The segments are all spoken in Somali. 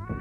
بسم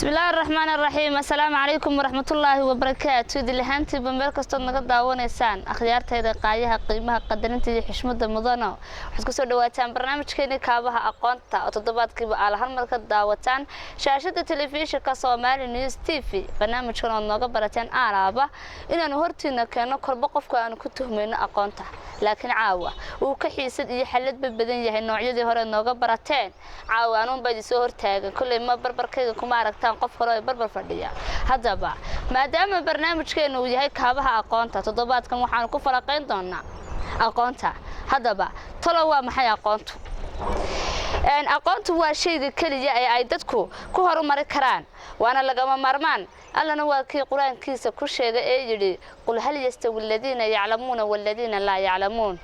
الله الرحمن الرحيم. السلام عليكم ورحمة الله وبركاته. دي لهانتي بمبارك استود نقد داوانيسان أخيارتي هذا قايها قيمها قدرنتي حشمة مضانة وحسكو سو دواتان برنامج كيني كابها أقونتا أو تضبط كيبا على هالمركة داواتان شاشة التلفزيون كصومالي نيوز تيفي برنامج كنا نقد برتان أعرابه إن نهرتنا كانوا كربقف كانوا كتهم أقونتا لكن عاوة وكحيسد يحلت ببدن يهي النوعية دي هورا نقد برتان عاوانون بدي سهر تاج كل ما بربر كذا كماركتان قف هراء بربر فردية هذا بقى ما دام برنامج كأنه يهي كابها أقونتا تضبط كم وحنا كفرقين دونا أقونتا هذا بقى طلوا محي أقونتو إن أقونتو هو شيء ذكري أي دتكو كهرو مركران وأنا لقما مرمان ألا نواكي قرآن كيسة كل شيء يجري قل هل يستوي الذين يعلمون والذين لا يعلمون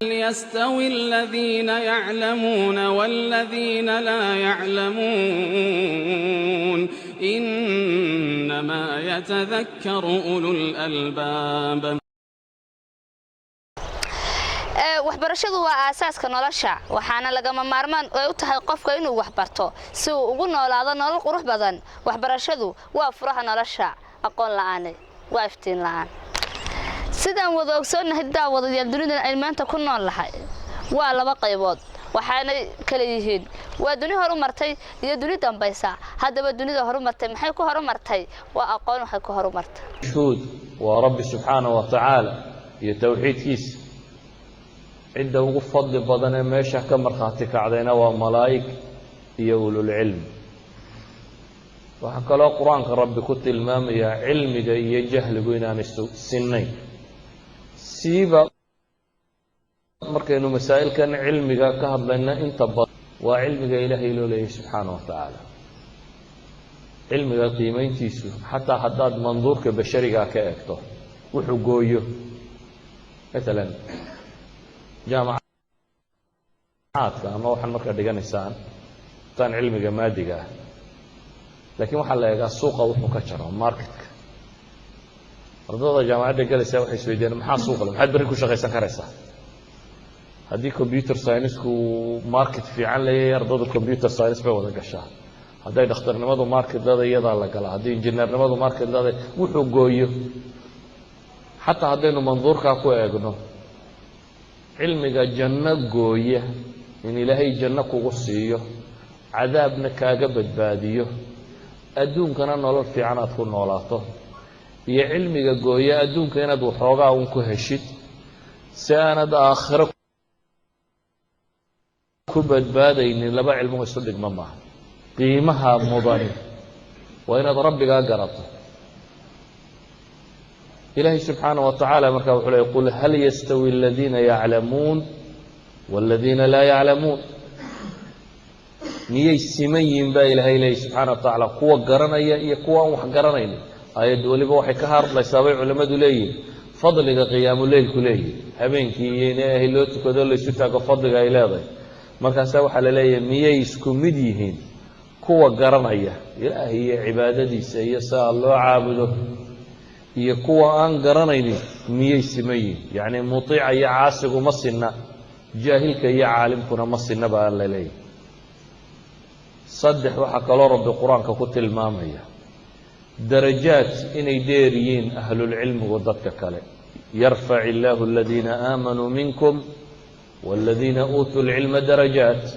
هل يستوي الذين يعلمون والذين لا يعلمون إنما يتذكر أولو الألباب. waxbarashadu waa aasaaska nolosha waxaana lagama maarmaan u tahay qofka inuu wax barto si uu ugu noolaado nolol qurux badan waxbarashadu waa furaha nolosha aqoon la'aan waa iftiin la'aan sidaan wada ogsoonahay daawadayaal dunida ay maanta ku nool lahay waa laba qaybood waxaana kala yihiin waa dunida horumartay iyo dunida dambaysa hadaba dunida horumartay maxay ku horumartay waa aqoon waxay ku horumartay shuud waa rabbi subhanahu wa ta'ala iyo tawxiidkiisa عند وقف فضل بدن ماشى كمر خاطك عدينا وملائك يقولوا العلم وحكى له القرآن كرب كت المام يا علم جاي جهل بينا السنين سيبا مركينو مسائل كان علم جا كهر لنا انت بط وعلم جا إلهي لوله سبحانه وتعالى علم جا قيمين تيسو حتى حداد منظور كبشري جا كأكتو وحجويه مثلا جامعات أما وحنا مركز دجان إنسان كان علمي جمادي جاه لكن وحنا لقى السوق وحنا كشرة ماركت رضا جامعات دجال يسوي حسويدين محا سوق لهم حد بريكو شغال سكرسة هذه كمبيوتر ساينس كو ماركت في علي رضا الكمبيوتر ساينس بيوضع قشة هذا يدخل نماذج ماركت هذا يضع لك هذا إنجنير نماذج ماركت هذا وحنا جويه حتى هذا إنه منظور كاكو يجنو علمك جنة قوية إن إلهي جنة قصية عذابنا كاجبت باديه أدون كنا نولد في عنات كل نولاته يا علمك قوية أدون كنا دو حوجا ونكهشت ساند آخر كبت بادي إن لبع علمه يصدق مما قيمها مضاني وإن ربك أجرته إلهي سبحانه وتعالى مركب يقول هل يستوي الذين يعلمون والذين لا يعلمون مية سمين با إلهي سبحانه وتعالى قوة قرنا يقوى وحقرنا آيات ولي بوحي كهار لا يساوي علماء دولي فضل قيام الليل كليه هبينك ينهي لو تكدل يسوتك فضل إلهي مركب سوى حلالي مية سكمديهين قوة قرنا إلهي عبادتي سيسا الله عابده يكوى أن قرنيني مية سمين يعني مطيع يا عاسق ومصنا جاهلك يا عالم كنا مصنا بقى لي صدح وحكى الله رب القرآن كقتل المامية درجات إن يديرين أهل العلم وضدك كله يرفع الله الذين آمنوا منكم والذين أوتوا العلم درجات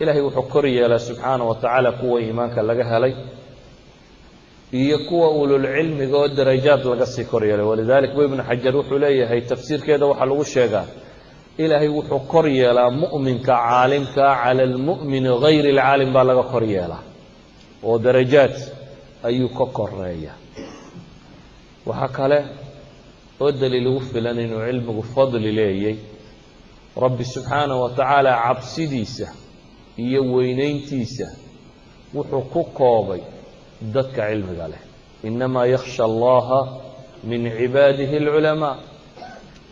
إلهي وحكري يا سبحانه وتعالى قوة إيمانك لقاها لي يكوى أولو العلم قوى الدرجات لقصي كوريا ولذلك ابن حجر وحليه هي تفسير كذا وحلو الشيغان إلهي وحو كوريا لا مؤمن كعالم على المؤمن غير العالم بلغ كوريا لا ودرجات أي كوريا وحكى له والدليل وفلان إنه علم فضل ليه رب سبحانه وتعالى عبسديسه يوينين تيسه وحو كوكوبي ذاتك علم قاله إنما يخشى الله من عباده العلماء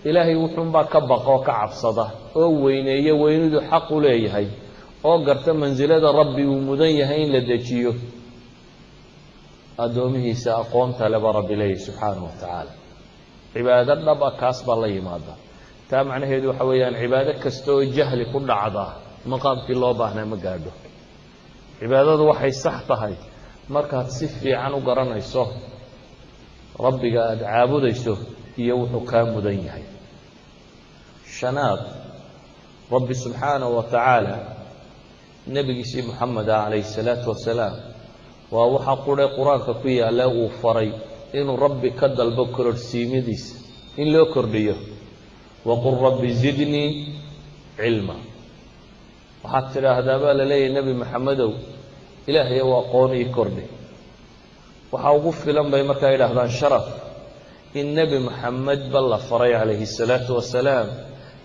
إلهي وحن با كبقى وكعب صده أو وينيه وينده حق ليه oo garta mansilada rabbi uu mudan yahay in la dejiyo addoomihiisa aqoonta leba rabbi leeyahy subxaanahu wa tacaala cibaado dhab ah kaas baa la yimaada taa macnaheedu waxa weeyaan cibaado kasta oo jahli ku dhacda maqaamkii loo baahnaa ma gaadho cibaadadu waxay sax tahay markaad si fiican u garanayso rabbiga aada caabudayso iyo wuxuu kaa mudan yahay shanaad rabbi subxaanahu wa tacaala nebigiisii moxameda calayhi salaatu wasalaam waa waxa qurhe qur-aanka ku yaalla uu faray inuu rabbi ka dalbo kororhsiimadiisa in loo kordhiyo waqul rabbi zidnii cilma waxaad tidhaahdaa baa la leeyahay nebi maxamedow ilaahayow aqoon ii kordhi waxaa ugu filan bay markaa yidhaahdaan sharaf in nebi maxamed ba la faray calayhi salaatu wasalaam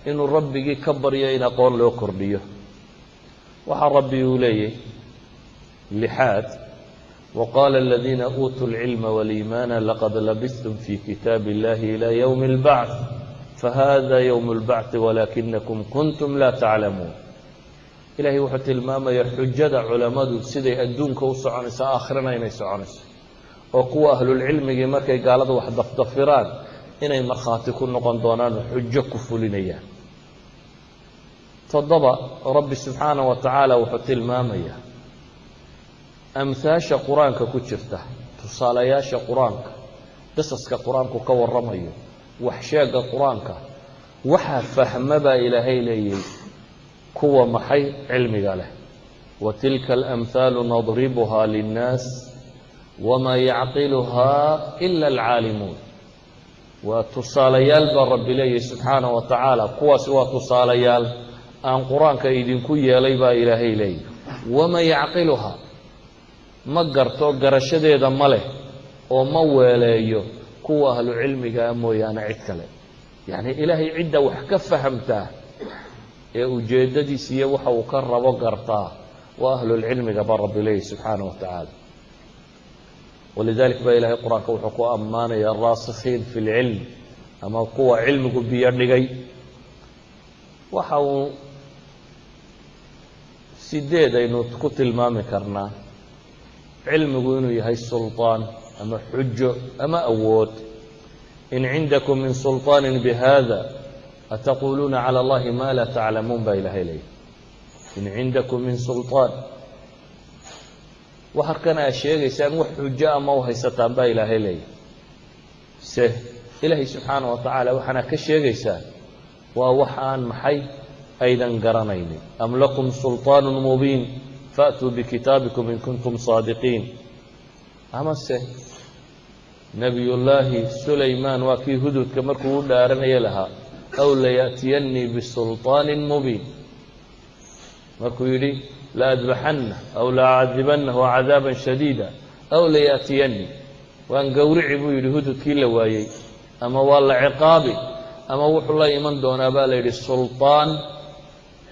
inuu rabbigii ka baryo in aqoon loo kordhiyo waxaa rabbi uu leeyahy lixaad وقال الذين أوتوا العلم والإيمان لقد لبثتم في كتاب الله إلى يوم البعث فهذا يوم البعث ولكنكم كنتم لا تعلمون إلهي وحتى الماما يحجد علماء سيدي أدونك وصعنس آخرنا إني صعنس وقوى أهل العلم مركي قالوا واحد ضفران إني مرخاتكم نقندونان حجة كفولينيا تضبط رب سبحانه وتعالى وحتى الماما أمثاش قرآنك كتشرته تصالياش قرآنك قصصك قرآنك كور رميه وحشاق قرآنك وحا فهم با إلهي لي كوى محي علمي قاله وتلك الأمثال نضربها للناس وما يعقلها إلا العالمون وتصاليال برب لي سبحانه وتعالى كوى سوى تصاليال أن قرآنك إذن كوى ليبا إلهي لي وما يعقلها ma garto garashadeeda ma leh oo ma weeleeyo kuwa ahlu cilmiga mooyaane cid kale yacni ilaahay cidda wax ka fahamtaa ee ujeeddadiisa iyo waxa uu ka rabo gartaa waa ahlulcilmiga ba rabbi leeyahy subxaanahu wa tacaala walidalik baa ilaahay qur-aanka wuxuu ku ammaanaya araasikhiin fi lcilm ama kuwa cilmigu biyo dhigay waxa uu sideed aynu ku tilmaami karnaa علمه إنه يهي السلطان أما حجة أما أود إن عندكم من سلطان بهذا أتقولون على الله ما لا تعلمون بإله إليه إن عندكم من سلطان وحركنا أشياء يسان وحجة أما وهي ستان بإله إليه سه إلهي سبحانه وتعالى وحنا كشياء يسان ووحان محي أيضا قرنين أم لكم سلطان مبين فأتوا بكتابكم إن كنتم صادقين أما السه نبي الله سليمان وكي هدود كمركو دارني لها أو ليأتيني بسلطان مبين مركو يري لا أذبحنه أو لا أعذبنه عذابا شديدا أو ليأتيني وأن قورعي بو يري هدود كي لوايي أما والله عقابي أما وحو الله يمن دون بالي السلطان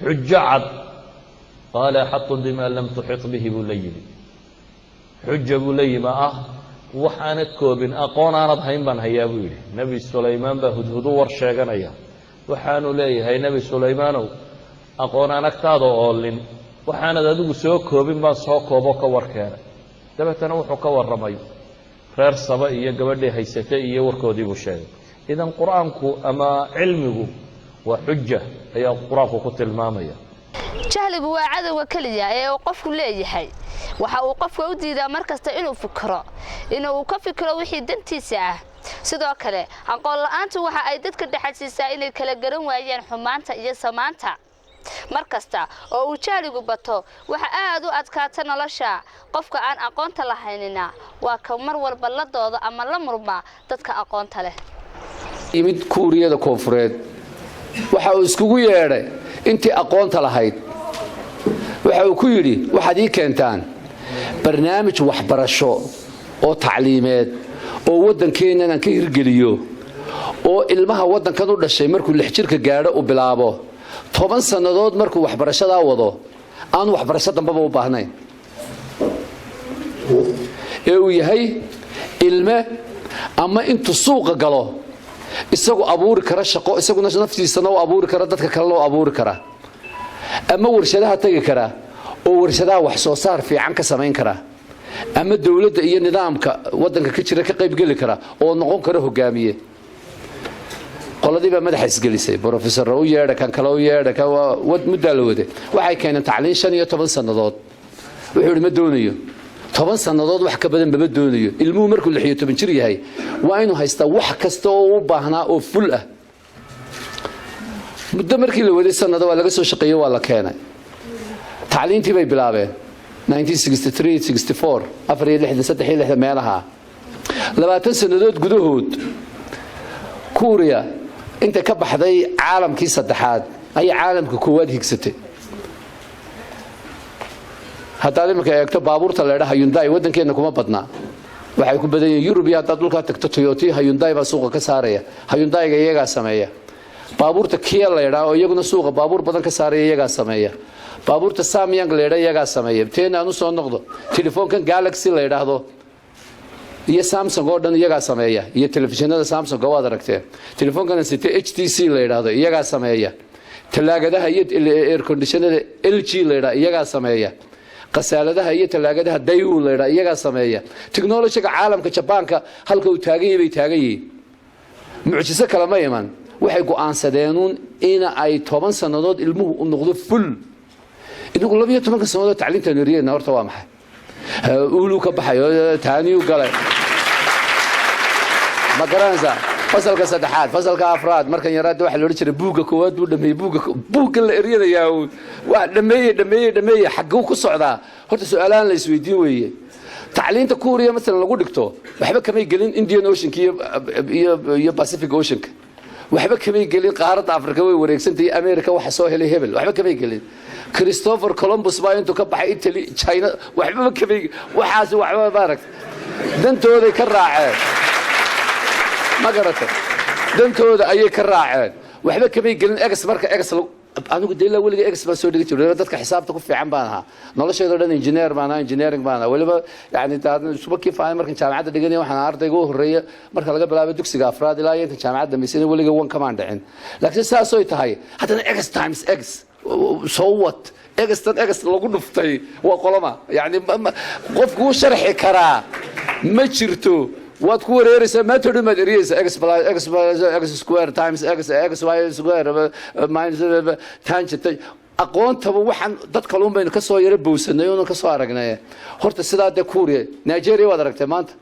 حجة قال حط بما لم تحط به بليل حجة بلي ما وحانت كوبين أقون أنا بهين بان هيا بيلي نبي سليمان بهدهدو ورشاقنايا وحانو لي هاي نبي سليمانو أقون أنا اكتادو أولين وحانا دادو سو كوبين بان سو كوبو كور كانا دبتنا وحو كور رمي خير صبا إيا قبردي هيستا إيا وركودي بشاق إذن قرآنكو أما علمه وحجة هي قرآنكو قتل ماميا jahligu waa cadawga kaliya ee uu qofku leeyahay waxa uu qofku u diidaa markasta inuu ka fikiro wixii dantiisa ah sidoo kale aqoon la'aantu waxa ay dadka dhaxalsiisaa inay kala garan waayaan xumaanta iyo samaanta markasta oo uu jahligu bato waxa aad u adkaata nolosha qofka aan aqoonta lahaynina waa ka mar walba la doodo ama la murma dadka aqoonta leh imid kuuriyada koonfureed waxa uu iskugu yeedhay intii aqoonta lahayd waxa uu ku yiri waxaad ii keentaan barnaamij waxbarasho oo tacliimeed oo wadankeena aan ka hirgeliyo oo ilmaha wadankan u dhashay markuu 6 jirka gaadho u bilaabo 10 sanadood markuu waxbarashada wado aan waxbarasho dambaba u baahnayn ee uu yahay ilme ama intu suuqa galo isagu abuuri kara shaqo isaguna naftiisana oo abuuri kara dadka kale oo abuuri kara ama warshadaha tagi kara oo warshadaha wax soo saar fiican ka samayn kara ama dawladda iyo nidaamka wadanka ka jira ka qayb gali kara oo noqon kara hogaamiye qoladii baa madaxa isgelisay professor u yeedha kan kale u yeedha ka muddo la wada waxay keeneen tacliin 15 sanadood wuxuu yiri ma doonayo 10 sanadood wax ka badan ma doonayo ilmuhu markuu 16 jir yahay waa inuu haystaa wax kasta oo u baahnaa oo full ah muddo markii la waday sanado waa laga soo shaqeeyay waa la keenay tacliintii bay bilaabeen 1963 64 63 meelaha 20 sanadood gudahood Kuuriya inta ka baxday caalamkii saddexaad ay caalamka koowaad higsatay haddii marka eegto baabuurta leedahay Hyundai wadankeena kuma badna waxay ku badan yihiin Yurub iyo hadda dhulka tagto Toyota Hyundai baa suuqa ka saaraya Hyundai-ga iyaga sameeya baabuurta Kia leedahay oo iyaguna suuqa baabuur badan ka saaraya iyaga sameeya baabuurta Samyang leedahay iyaga sameeya teena aanu soo noqdo telefoonkan Galaxy leedahay iyo Samsung oo dhan iyaga sameeya iyo telefishinada Samsung oo wada aragtay telefoonkan sita HTC leedahay iyaga sameeya talaagadaha iyo air conditioner LG leedahay iyaga sameeya qasaaladaha iyo talaagadaha Daewoo leedahay iyaga sameeya technology-ga caalamka Japaanka halka uu taagan yahay taagan yahay mucjiso kale ma iman waxay go'aansadeen in ay 10 sanadood ilmuhu u noqdo full inuu 12 sanadood tacliinta niriyeen horta waa maxay ولو كبحيو تاني وقال ما قرانزا فصل كسدحات فصل كافراد مركن يراد واحد لو رجل بوقه كواد ودمي بوق الاريده يا واحد دمي حقو كسocda horta su'aalaan la isweydiin weeye tacliinta Kuuriya mesela lagu dhigto waxba kama gelin Indian Ocean iyo Pacific Ocean waxba kama gelin qaaradda Afrika way wareegsantay America waxa soo helay hebel waxba kama gelin Christopher Columbus baa intuu ka baxay Italy China waxba kama waxaas waxba baarak dantooda ka raaceen ma garato dantooda ayay ka raaceen waxba kama gelin ex marka ex anigu deela waliga ex baa soo dhigi jiray dadka xisaabta ku fiican baan ahaa noloshayda dhan engineer baan ahaa engineering baan ahaa waliba yaani subakii faan markan jaamacadda dhiganay waxaan ardayga u horeeyay marka laga bilaabo dugsiga afraad ilaa inta jaamacadda meesina waliga wan kamaan dhicin laakiin saas oo tahay haddana x times x so what x lagu dhuftay waa qolama yaani qofku sharxi karaa ma jirto waad ku wareeraysaa ma todhi ma diriyaysaa x square times x y square minus tangent aqoontaba waxaan dad kale baynu ka soo yara bowsanay oo ka soo aragnay horta sidaa de Kuuriya Nigeria waad aragtay maanta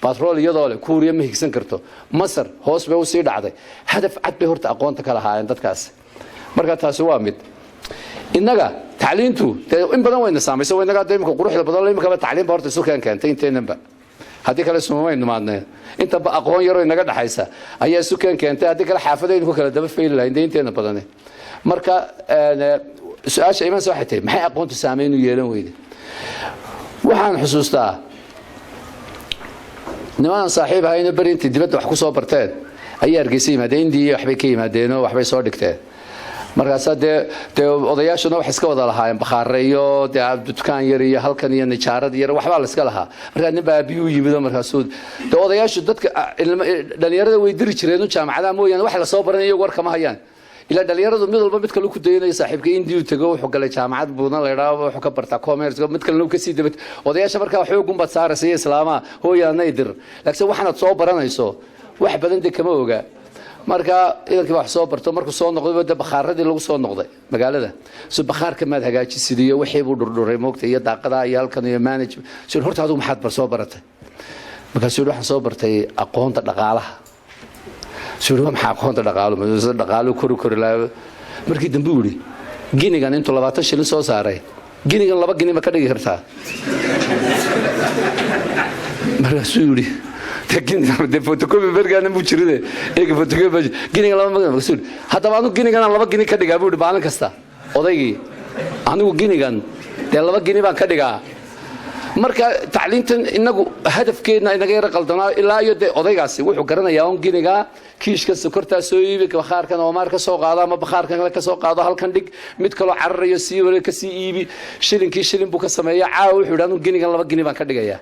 batrool iyadoo leh Kuuriya ma higsan karto Masar hoos bay u sii dhacday hadaf cad bay horta aqoonta kala haayeen dadkaas marka taasi waa mid inaga tacliintu in badan wayna saameysay waynaga deemka quruxda badan leeyma tacliin horta soo keentay inteenba hadii kale Soomaaliya maadnaa inta ba aqoon yar oo inaga dhaxaysa ayaa isu keentay hadii kale xaafadaynu ku kala daba feelayeen inteena badan marka su'aasha iman soo xitay maxay aqoontu saameyn u yeelan weyday waxaan xusuustaa niman saaxiib ahayna barintii dibadda wax ku soo barteen ayaa argeysay yimaadeen Indiya waxbay ka yimaadeen oo waxbay soo dhigteen markaas de odayaashuna wax iska wada lahaayeen bakhaarayo dukaan yar iyo halkan iyo nijaarad yar waxba la iska lahaa marka nin baa biyo yimid markaas de odayaashu dadka dhalinyarada way diri jireen jaamacadaha mooyaan wax la soo baranay war kama hayaan ila dhalinyaradu mid walba mid kale ku daynay saaxiibka Indiya tago wuxuu galay jaamacad buudan leeyahay wuxuu ka bartaa commerce mid kale ka sii dibad odayaasha marka wax ugu bad saarayay islaama hooyaana idir laakiin waxaad soo baranayso wax badan de kama oga marka idankii wax soo barto markuu soo noqday wada bakhaaradii lagu soo noqday magaalada soo bakhaarka maad hagaajisidii wixii uu dhurdhuray moogtay iyo daaqada iyo halkan iyo management soo horta adigu maxaad bar soo baratay markaas uu waxaan soo bartay aqoonta dhaqaalaha soo maxaa aqoonta dhaqaalo kor la markii dambe uu yiri ginigan intuu 20 shilin soo saaray ginigan 2 gini ma ka dhigi kartaa markaas uu yiri de photocopy bergana mu jiride eega photocopy giniga laba magan rasuul hadaba anu ginigan laba gini ka dhigaa buu baalan kasta odaygii anigu ginigan de laba gini baan ka dhigaa marka tacliintan inagu hadafkeena inaga yar qaldanaa ilaa iyo de odaygaasi wuxuu garanayaa on giniga kiishka sokorta soo iibi bakhaarkan oo marka soo qaado ama bakhaarkan ka soo qaado halkan dhig mid kale cararayo sii wala ka sii iibi shilinkii shilin buu ka sameeyaa caaw wuxuu anu ginigan laba gini baan ka dhigayaa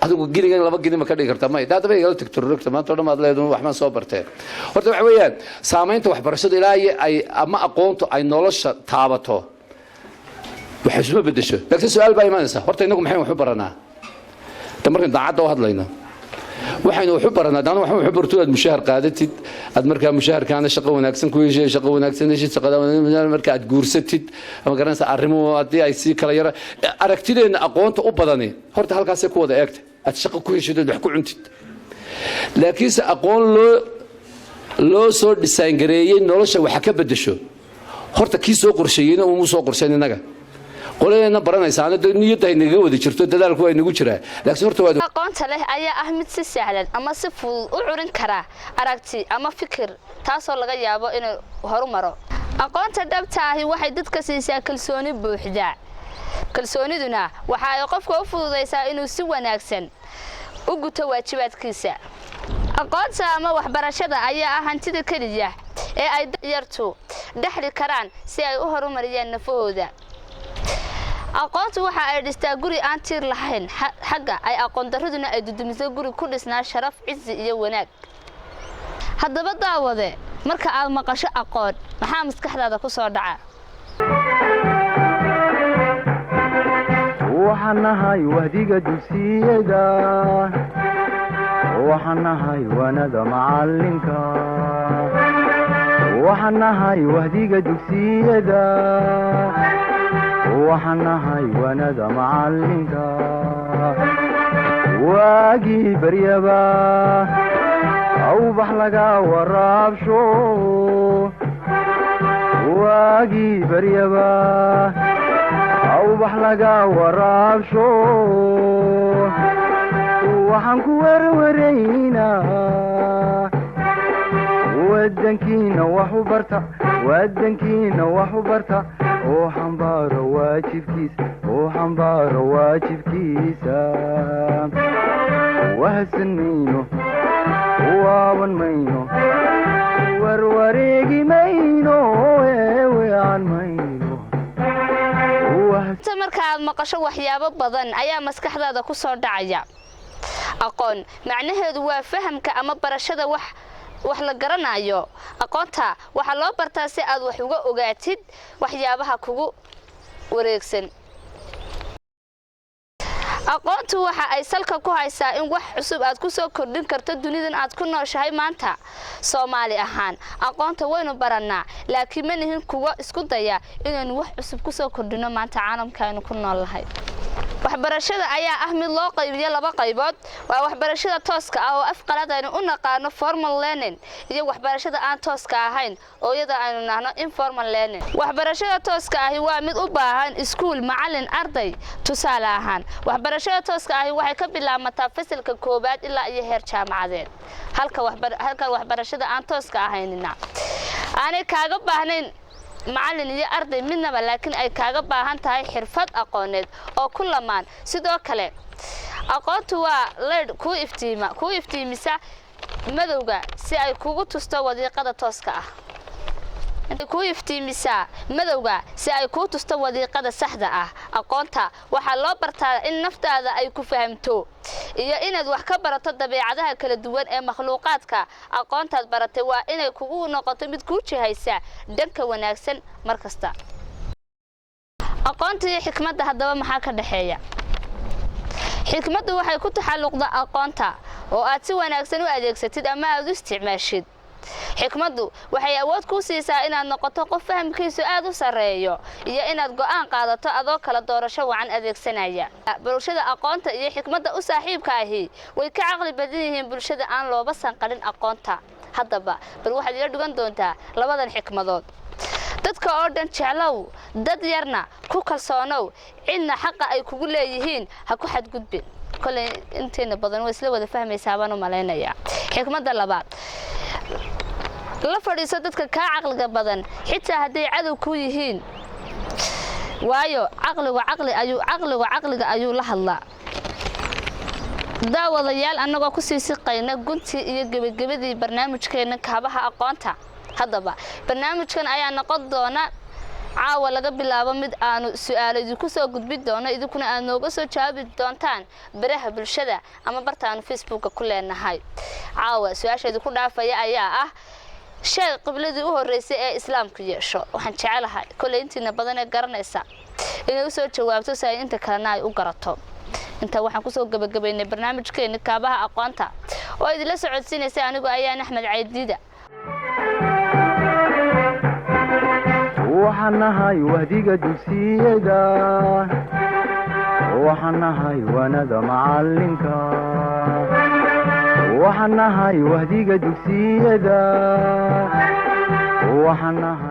adigu ginigan laba gini ma ka dhigi kartaa ma daadaba iga tagturugta maanta dhammaad leedahay wax ma soo bartay horta waxa weeyaan saameynta waxbarashada ilaa ay ama aqoontu ay nolosha taabato وحسمه بدشو لكن سؤال باي ما ننسى horta inagu maxay wax u baranaa tamarkan daacada oo hadlayna waxaynu wax u baranaa daan waxaan wax u barto aad mushahar qaadatid aad markaa mushaharkaana shaqo wanaagsan ku yeeshay shaqo wanaagsan shaqada markaa aad guursatid ama garanaysa arrimo hadii ay si kala yara aragtideena aqoonta u badani horta halkaas ay ku wada eegtay aad shaqo ku heshid wax ku cuntid laakiin se aqoon loo soo design gareeyay nolosha waxa ka bedesho horta kii soo qorsheeyayna uu soo qorsheeyay inaga qoleena baranaysaana niyadda ay naga wada jirto dadaalku ay nagu jiraa laakiin horta waa aqoonta leh ayaa ah mid si sahlan ama si fudud u curin kara aragti ama fikir taasoo laga yaabo inuu horumaro aqoonta dhabta ahi waxay dadka siisaa kalsooni buuxda kalsooniduna waxa ay qofka u fududeysaa inuu si wanaagsan u guto waajibaadkiisa aqoonta ama waxbarashada ayaa ah hantida kaliya ee ay yartu dhaxli karaan si ay u horumariyaan nafahooda aqoontu waxa ay dhistaa guri aan tiir lahayn xagga ay aqoon daraduna ay dudumiso guri ku dhisnaa sharaf cizi iyo wanaag haddaba daawade marka aad maqasho aqoon maxaa maskaxdaada ku soo dhaca waxaan nahay wahdiga dugsiyada waxaan nahay wanada macalinka waxaan nahay wahdiga dugsiyada waxaan nahay wanada macalinka waagii baryaba awbax laga waraabsho waagii baryaba awbax laga waraabsho waxaan ku warwaraynaa wadankiina wax u barta wadankiina wax u barta oo xambaaro waajibkiisa wahsan mayno waaban mayno warwareegi mayno weecan mayno marka aad maqasho waxyaabo badan ayaa maskaxdaada ku soo dhacaya aqoon macnaheedu waa fahamka ama barashada wax la garanayo aqoonta waxa loo bartaa si aad wax uga ogaatid waxyaabaha kugu wareegsan aqoontu waxa ay salka ku haysaa in wax cusub aad ku soo kordhin karto dunidan aad ku nooshahay maanta Soomaali ahaan aqoonta waynu baranaa laakiin ma nihin kuwa isku daya inaan wax cusub ku soo kordhino maanta caalamkaaynu ku noolahay waxbarashada ayaa ah mid loo qaybiyo laba qaybood waa waxbarashada tooska ah oo afqalad aynu u naqaano formal learning iyo waxbarashada aan tooska ahayn oo iyada aynu nahno informal learning waxbarashada tooska ah waa mid u baahan iskuul macallin arday tusaale ahaan waxbarashada tooska ah waxay ka bilaabmataa fasalka koobaad ilaa iyo heer jaamacadeed halka waxbarashada aan tooska ahaynina aanay kaaga baahnayn macallin iyo arday midnaba laakiin ay kaaga baahan tahay xirfad aqooneed oo ku lamaan sidoo kale aqoontu waa leed ku iftiimisa madowga si ay kugu tusto wadiiqada tooska ah ku iftiimisa madowga si ay ku tusto wadiiqada saxda ah aqoonta waxa loo bartaa in naftaada ay ku fahamto iyo inaad wax ka barato dabeecadaha kala duwan ee makhluuqaadka aqoontaad baratay waa inay kugu noqoto mid ku jihaysa dhanka wanaagsan markasta aqoonta iyo xikmadda haddaba maxaa ka dhaxeeya xikmaddu waxay ku taxalluqdaa aqoonta oo aad si wanaagsan u adeegsatid ama aad u isticmaashid xikmaddu waxay awood ku siisaa inaad noqoto qof fahamkiisu aad u sareeyo iyo inaad go'aan qaadato adoo kala doorasho wacan adeegsanaya bulshada aqoonta iyo xikmadda u saaxiibka ahi way ka caqli badan yihiin bulshada aan looba sanqalin aqoonta haddaba bal waxaad ila dhugan doontaa labadan xikmadood dadka oo dhan jeclow dad yarna ku kalsoonow cidna xaqa ay kugu leeyihiin ha ku xadgudbin kale inteena badan way isla wada fahmaysaa baan u maleynayaa xikmadda labaad la fadhiiso dadka ka caqliga badan xitaa haday cadow ku yihiin waayo caqliga ayuu la hadlaa daawadayaal annagoo ku sii siqayna guntii iyo gabagabadii barnaamijkeena kaabaha aqoonta haddaba barnaamijkan ayaa noqon doona caawa laga bilaabo mid aanu su'aalo idinku soo gudbin doono idinkuna aad nooga soo jawaabi doontaan baraha bulshada ama bartaanu Facebook ku leenahay caawa su'aasha idinku dhaafaya ayaa ah shay qibladii u horeysay ee islaamku yeesho waxaan jecelahay kulay intiina badan ee garanaysa inay u soo jawaabto si ay inta kalena ay u garato inta waxaan ku soo gabagabaynay barnaamijkeena kaabaha aqoonta oo idin la socodsiinaysa anigu ayaan Axmed Caydiida waxaan nahay wahdiga dugsiyada waxaan nahay wanada macalinka waxaan nahay wahdiga dugsiyada waxaan nahay